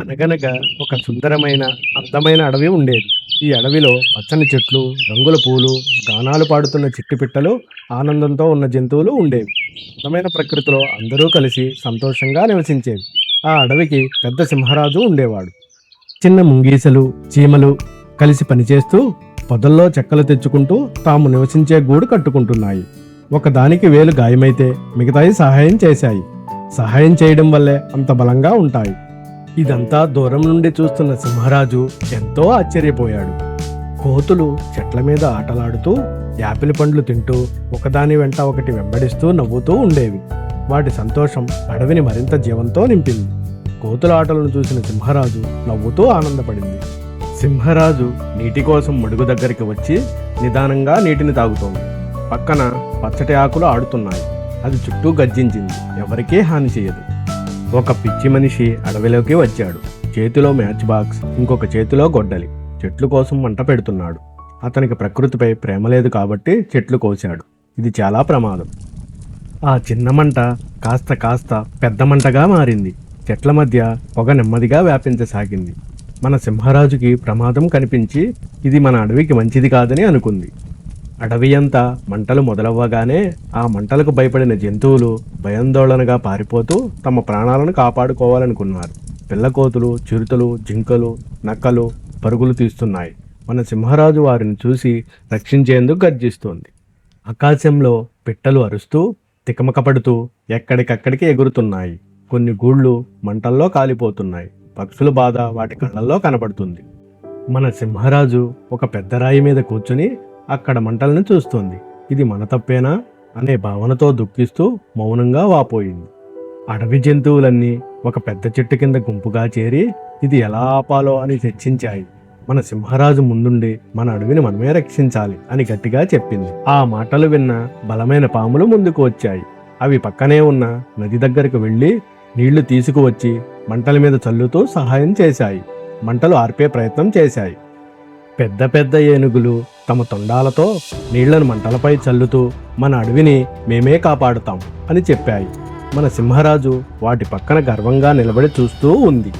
అనగనగా ఒక సుందరమైన అందమైన అడవి ఉండేది. ఈ అడవిలో పచ్చని చెట్లు, రంగుల పూలు, గానాలు పాడుతున్న చిట్టి పిట్టలు, ఆనందంతో ఉన్న జంతువులు ఉండేవి. అందమైన ప్రకృతిలో అందరూ కలిసి సంతోషంగా నివసించేవి. ఆ అడవికి పెద్ద సింహరాజు ఉండేవాడు. చిన్న ముంగీసలు, చీమలు కలిసి పనిచేస్తూ పొదల్లో చెక్కలు తెచ్చుకుంటూ తాము నివసించే గూడు కట్టుకుంటున్నాయి. ఒకదానికి వేలు గాయమైతే మిగతాయి సహాయం చేశాయి. సహాయం చేయడం వల్లే అంత బలంగా ఉంటాయి. ఇదంతా దూరం నుండి చూస్తున్న సింహరాజు ఎంతో ఆశ్చర్యపోయాడు. కోతులు చెట్ల మీద ఆటలాడుతూ, యాపిల్ పండ్లు తింటూ, ఒకదాని వెంట ఒకటి వెంబడిస్తూ నవ్వుతూ ఉండేవి. వాటి సంతోషం అడవిని మరింత జీవంతో నింపింది. కోతుల ఆటలను చూసిన సింహరాజు నవ్వుతూ ఆనందపడింది. సింహరాజు నీటి కోసం మడుగు దగ్గరికి వచ్చి నిదానంగా నీటిని తాగుతోంది. పక్కన పచ్చటి ఆకులు ఆడుతున్నాయి. అది చుట్టూ గర్జించింది. ఎవరికీ హాని చేయదు. ఒక పిచ్చి మనిషి అడవిలోకి వచ్చాడు. చేతిలో మ్యాచ్ బాక్స్, ఇంకొక చేతిలో గొడ్డలి. చెట్ల కోసం మంట పెడుతున్నాడు. అతనికి ప్రకృతిపై ప్రేమ లేదు కాబట్టి చెట్లు కోశాడు. ఇది చాలా ప్రమాదం. ఆ చిన్న మంట కాస్త కాస్త పెద్ద మంటగా మారింది. చెట్ల మధ్య పొగ నెమ్మదిగా వ్యాపించసాగింది. మన సింహరాజుకి ప్రమాదం కనిపించి ఇది మన అడవికి మంచిది కాదని అనుకుంది. అడవి అంతా మంటలు మొదలవ్వగానే ఆ మంటలకు భయపడిన జంతువులు భయాందోళనగా పారిపోతూ తమ ప్రాణాలను కాపాడుకోవాలనుకున్నారు. పిల్లకోతులు, చిరుతలు, జింకలు, నక్కలు పరుగులు తీస్తున్నాయి. మన సింహరాజు వారిని చూసి రక్షించేందుకు గర్జిస్తోంది. ఆకాశంలో పిట్టలు అరుస్తూ తికమకపడుతూ ఎక్కడికక్కడికి ఎగురుతున్నాయి. కొన్ని గూళ్ళు మంటల్లో కాలిపోతున్నాయి. పక్షుల బాధ వాటి కళ్ళల్లో కనబడుతుంది. మన సింహరాజు ఒక పెద్ద రాయి మీద కూర్చుని అక్కడ మంటలను చూస్తోంది. ఇది మన తప్పేనా అనే భావనతో దుఃఖిస్తూ మౌనంగా వాపోయింది. అడవి జంతువులన్నీ ఒక పెద్ద చెట్టు కింద గుంపుగా చేరి ఇది ఎలా ఆపాలో అని చర్చించాయి. మన సింహరాజు ముందుండి మన అడవిని మనమే రక్షించాలి అని గట్టిగా చెప్పింది. ఆ మాటలు విన్న బలమైన పాములు ముందుకు వచ్చాయి. అవి పక్కనే ఉన్న నది దగ్గరకు వెళ్ళి నీళ్లు తీసుకువచ్చి మంటల మీద చల్లుతూ సహాయం చేశాయి. మంటలు ఆర్పే ప్రయత్నం చేశాయి. పెద్ద పెద్ద ఏనుగులు తమ తొండాలతో నీళ్లను మంటలపై చల్లుతూ మన అడవిని మేమే కాపాడుతాం అని చెప్పాయి. మన సింహరాజు వాటి పక్కన గర్వంగా నిలబడి చూస్తూ ఉంది.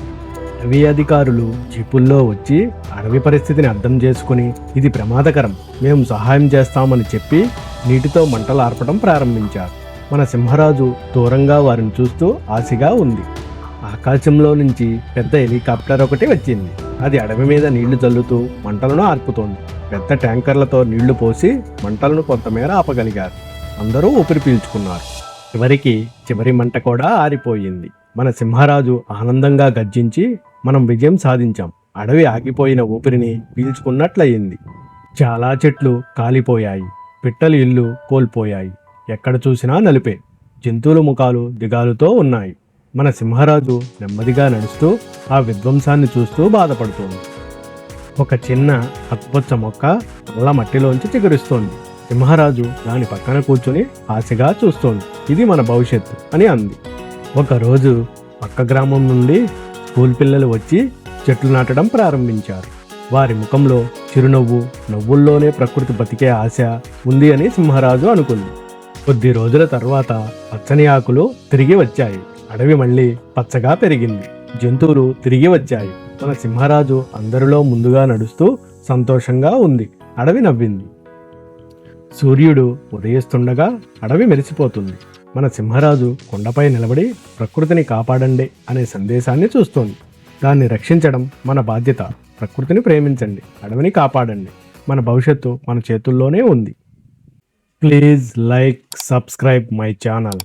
అడవి అధికారులు జీపుల్లో వచ్చి అడవి పరిస్థితిని అర్థం చేసుకుని ఇది ప్రమాదకరం, మేము సహాయం చేస్తామని చెప్పి నీటితో మంటలు ఆర్పడం ప్రారంభించారు. మన సింహరాజు దూరంగా వారిని చూస్తూ ఆశగా ఉంది. ఆకాశంలో నుంచి పెద్ద హెలికాప్టర్ ఒకటి వచ్చింది. అది అడవి మీద నీళ్లు చల్లుతూ మంటలను ఆర్పుతోంది. పెద్ద ట్యాంకర్లతో నీళ్లు పోసి మంటలను కొంతమేర ఆపగలిగారు. అందరూ ఊపిరి పీల్చుకున్నారు. చివరి మంట కూడా ఆరిపోయింది. మన సింహరాజు ఆనందంగా గర్జించి మనం విజయం సాధించాం, అడవి ఆగిపోయిన ఊపిరిని పీల్చుకున్నట్లయింది. చాలా చెట్లు కాలిపోయాయి. పిట్టలు ఇల్లు కోల్పోయాయి. ఎక్కడ చూసినా నలిపే. జంతువుల ముఖాలు దిగాలుతో ఉన్నాయి. మన సింహరాజు నెమ్మదిగా నడుస్తూ ఆ విధ్వంసాన్ని చూస్తూ బాధపడుతోంది. ఒక చిన్న ఆకుపచ్చ మొక్క నల్ల మట్టిలోంచి చిగురిస్తోంది. సింహరాజు దాని పక్కన కూర్చుని ఆశగా చూస్తోంది. ఇది మన భవిష్యత్తు అని అంది. ఒకరోజు పక్క గ్రామం నుండి స్కూల్ పిల్లలు వచ్చి చెట్లు నాటడం ప్రారంభించారు. వారి ముఖంలో చిరునవ్వు, నవ్వుల్లోనే ప్రకృతి బతికే ఆశ ఉంది అని సింహరాజు అనుకుంది. కొద్ది రోజుల తర్వాత పచ్చని ఆకులు తిరిగి వచ్చాయి. అడవి మళ్ళీ పచ్చగా పెరిగింది. జంతువులు తిరిగి వచ్చాయి. మన సింహరాజు అందరిలో ముందుగా నడుస్తూ సంతోషంగా ఉంది. అడవి నవ్వింది. సూర్యుడు ఉదయిస్తుండగా అడవి మెరిసిపోతుంది. మన సింహరాజు కొండపై నిలబడి ప్రకృతిని కాపాడండి అనే సందేశాన్ని చూస్తోంది. దాన్ని రక్షించడం మన బాధ్యత. ప్రకృతిని ప్రేమించండి, అడవిని కాపాడండి. మన భవిష్యత్తు మన చేతుల్లోనే ఉంది. Please like, subscribe my channel.